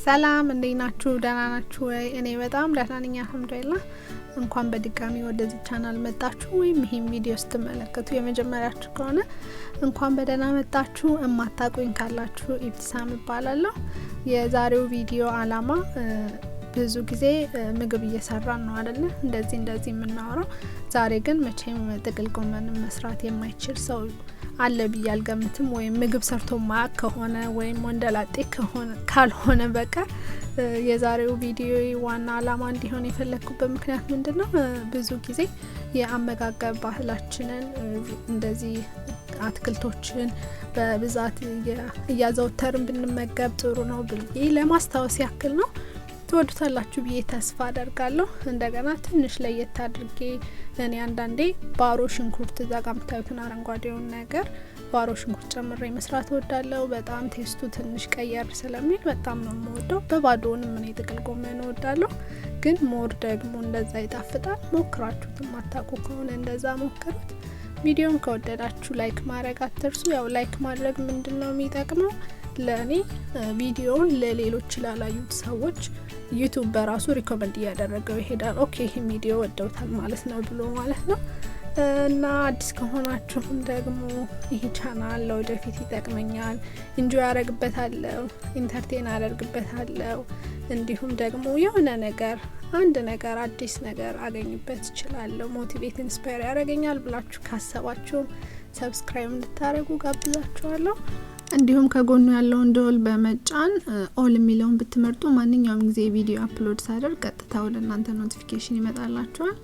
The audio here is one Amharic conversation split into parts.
ሰላም እንዴት ናችሁ? ደህና ናችሁ ወይ? እኔ በጣም ደህና ነኝ አልሐምዱሊላህ። እንኳን በድጋሚ ወደዚህ ቻናል መጣችሁ ወይም ይሄን ቪዲዮ ስትመለከቱ የመጀመሪያችሁ ከሆነ እንኳን በደህና መጣችሁ። እማታቁኝ ካላችሁ ኢብቲሳም እባላለሁ። የዛሬው ቪዲዮ አላማ ብዙ ጊዜ ምግብ እየሰራን ነው አይደል? እንደዚህ የምናወራው። ዛሬ ግን መቼም ጥቅል ጎመን መስራት የማይችል ሰው አለ ብዬ አልገምትም። ወይም ምግብ ሰርቶ ማያቅ ከሆነ ወይም ወንደላጤ ካልሆነ በቀር የዛሬው ቪዲዮ ዋና አላማ እንዲሆን የፈለኩበት ምክንያት ምንድነው? ብዙ ጊዜ የአመጋገብ ባህላችንን እንደዚህ አትክልቶችን በብዛት እያዘወተርን ብንመገብ ጥሩ ነው ብዬ ለማስታወስ ያክል ነው። ትወዱታላችሁ ብዬ ተስፋ አደርጋለሁ። እንደገና ትንሽ ለየት አድርጌ እኔ አንዳንዴ ባሮ ሽንኩርት እዛ ጋር የምታዩትን አረንጓዴውን ነገር ባሮ ሽንኩርት ጨምሬ መስራት እወዳለሁ። በጣም ቴስቱ ትንሽ ቀየር ስለሚል በጣም ነው የምወደው። በባዶውንም እኔ ጥቅል ጎመን እወዳለሁ፣ ግን ሞር ደግሞ እንደዛ ይጣፍጣል። ሞክራችሁት ማታውቁ ከሆነ እንደዛ ሞክሩት። ቪዲዮን ከወደዳችሁ ላይክ ማድረግ አትርሱ። ያው ላይክ ማድረግ ምንድነው የሚጠቅመው? ለኔ ቪዲዮውን ለሌሎች ላላዩት ሰዎች ዩቲዩብ በራሱ ሪኮመንድ እያደረገው ይሄዳል። ኦኬ ይሄ ቪዲዮ ወደውታል ማለት ነው ብሎ ማለት ነው። እና አዲስ ከሆናችሁም ደግሞ ይሄ ቻናል ለወደፊት ይጠቅመኛል፣ ኢንጆይ አደርግበታለሁ፣ ኢንተርቴን አደርግበታለሁ፣ እንዲሁም ደግሞ የሆነ ነገር አንድ ነገር አዲስ ነገር አገኝበት እችላለሁ፣ ሞቲቬት ኢንስፓየር ያደርገኛል ብላችሁ ካሰባችሁ ሰብስክራይብ እንድታደርጉ ጋብዛችኋለሁ። እንዲሁም ከጎኑ ያለውን ደወል በመጫን ኦል የሚለውን ብትመርጡ ማንኛውም ጊዜ ቪዲዮ አፕሎድ ሳደርግ ቀጥታ ወደ እናንተ ኖቲፊኬሽን ይመጣላችኋል።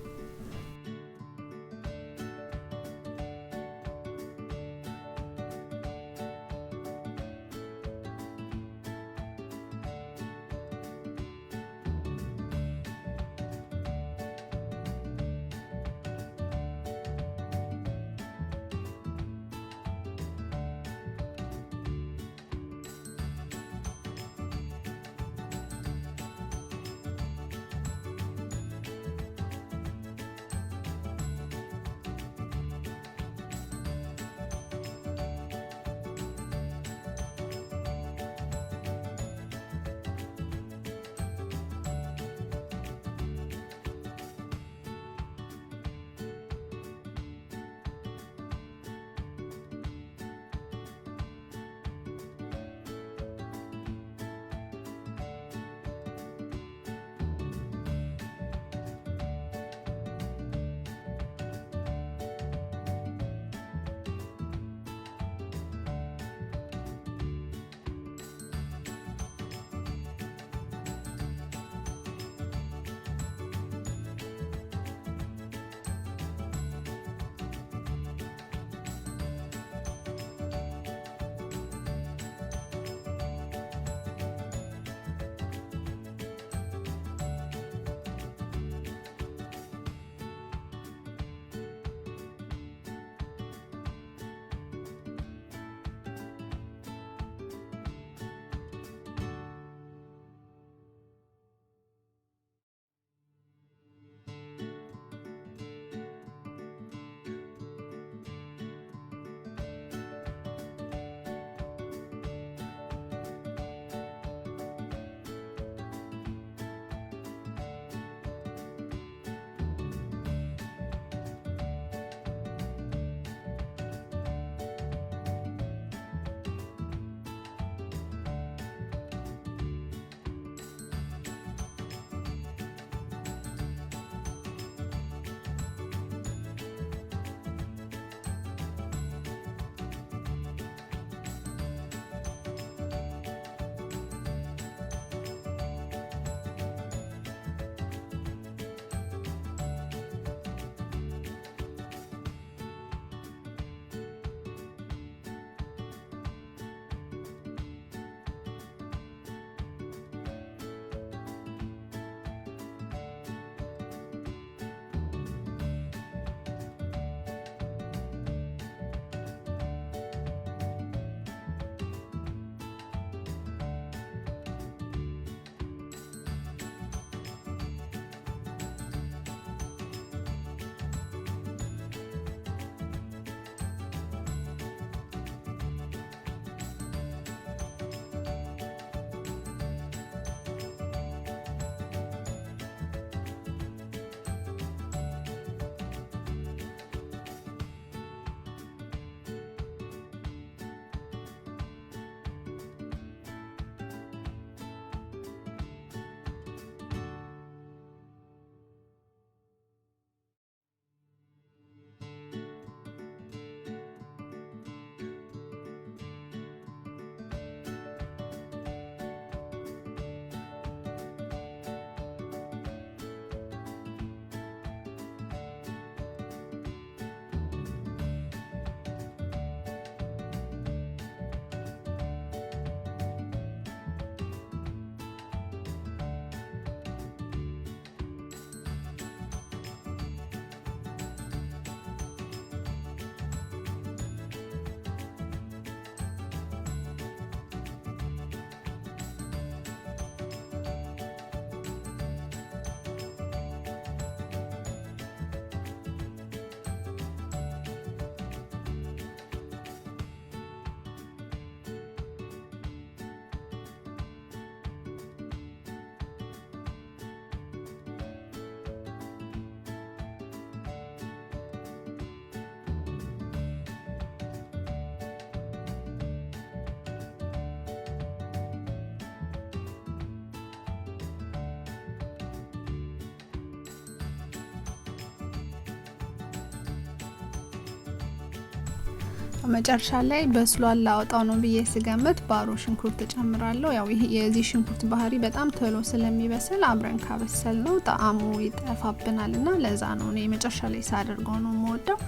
መጨረሻ ላይ በስሏል ላውጣው ነው ብዬ ስገምት ባሮ ሽንኩርት ጨምራለሁ። ያው ይሄ የዚህ ሽንኩርት ባህሪ በጣም ቶሎ ስለሚበስል አብረን ካበሰል ነው ጣዕሙ ይጠፋብናልና ለዛ ነው እኔ መጨረሻ ላይ ሳደርገው ነው የምወደው።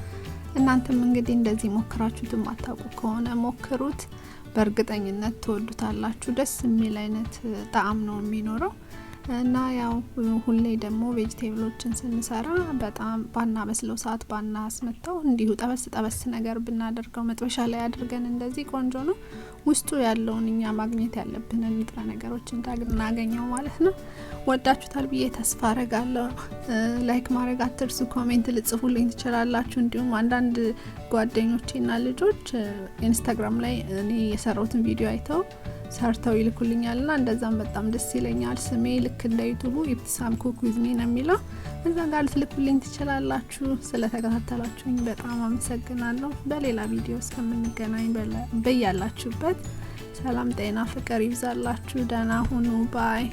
እናንተም እንግዲህ እንደዚህ ሞክራችሁት ማታውቁ ከሆነ ሞክሩት፣ በእርግጠኝነት ትወዱታላችሁ። ደስ የሚል አይነት ጣዕም ነው የሚኖረው እና ያው ሁሌ ደግሞ ቬጂቴብሎችን ስንሰራ በጣም ባና በስለው ሰዓት ባና አስመጣው እንዲሁ ጠበስ ነገር ብናደርገው መጥበሻ ላይ አድርገን እንደዚህ ቆንጆ ነው። ውስጡ ያለውን እኛ ማግኘት ያለብንን ንጥረ ነገሮችን ታገኛው ማለት ነው። ወዳችሁታል ብዬ ተስፋ አረጋለሁ። ላይክ ማድረግ አትርሱ፣ ኮሜንት ልጽፉልኝ ትችላላችሁ። እንዲሁም አንዳንድ ጓደኞቼና ልጆች ኢንስታግራም ላይ እኔ የሰራሁትን ቪዲዮ አይተው ሰርተው ይልኩልኛልና እንደዛም በጣም ደስ ይለኛል። ስሜ ልክ እንደ ዩቲዩቡ ኢብቲሳም ኩክ ዊዝ ሚ ነው የሚለው። እዛ ጋር ልትልኩልኝ ትችላላችሁ። ስለተከታተላችሁኝ በጣም አመሰግናለሁ። በሌላ ቪዲዮ እስከምንገናኝ በያላችሁበት ሰላም፣ ጤና፣ ፍቅር ይብዛላችሁ። ደህና ሁኑ ባይ